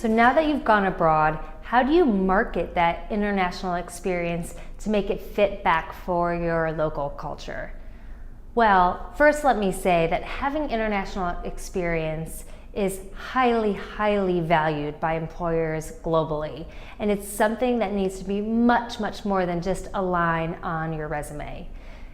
So now that you've gone abroad, how do you market that international experience to make it fit back for your local culture? Well, first let me say that having international experience is highly, highly valued by employers globally. And it's something that needs to be much, much more than just a line on your resume.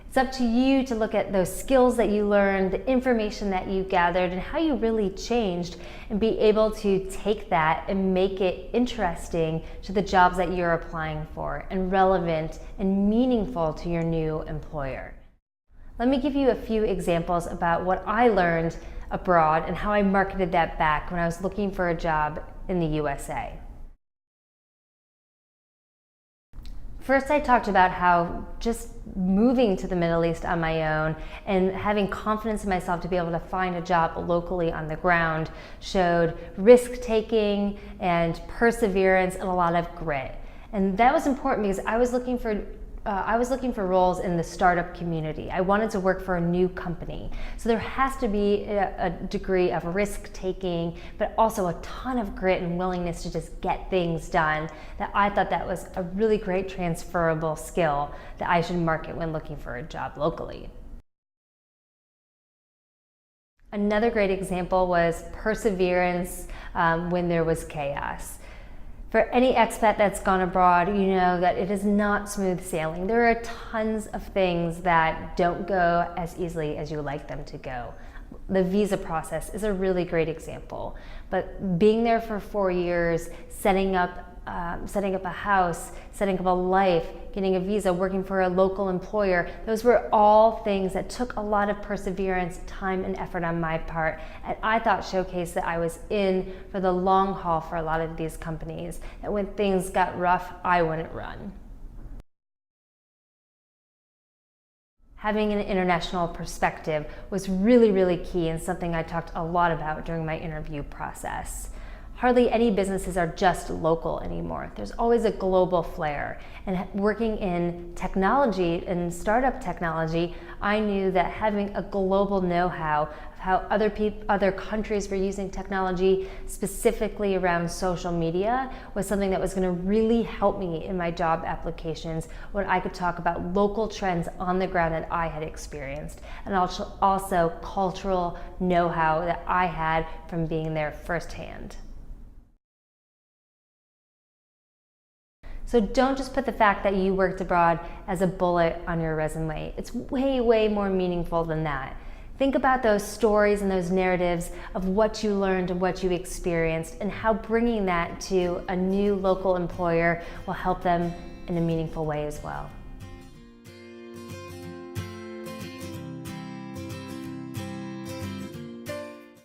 It's up to you to look at those skills that you learned, the information that you gathered, and how you really changed, and be able to take that and make it interesting to the jobs that you're applying for, and relevant and meaningful to your new employer. Let me give you a few examples about what I learned abroad and how I marketed that back when I was looking for a job in the USA. First, I talked about how just moving to the Middle East on my own and having confidence in myself to be able to find a job locally on the ground showed risk-taking and perseverance and a lot of grit. And that was important because I was looking for roles in the startup community. I wanted to work for a new company. So there has to be a degree of risk-taking, but also a ton of grit and willingness to just get things done, that I thought that was a really great transferable skill that I should market when looking for a job locally. Another great example was perseverance when there was chaos. For any expat that's gone abroad, you know that it is not smooth sailing. There are tons of things that don't go as easily as you would like them to go. The visa process is a really great example. But being there for 4 years, setting up a house, setting up a life, getting a visa, working for a local employer, those were all things that took a lot of perseverance, time, and effort on my part, and I thought showcased that I was in for the long haul for a lot of these companies, that when things got rough, I wouldn't run. Having an international perspective was really, really key, and something I talked a lot about during my interview process. Hardly any businesses are just local anymore. There's always a global flair. And working in technology and startup technology, I knew that having a global know-how of how other countries were using technology, specifically around social media, was something that was going to really help me in my job applications when I could talk about local trends on the ground that I had experienced, and also cultural know-how that I had from being there firsthand. So don't just put the fact that you worked abroad as a bullet on your resume. It's way, way more meaningful than that. Think about those stories and those narratives of what you learned and what you experienced, and how bringing that to a new local employer will help them in a meaningful way as well.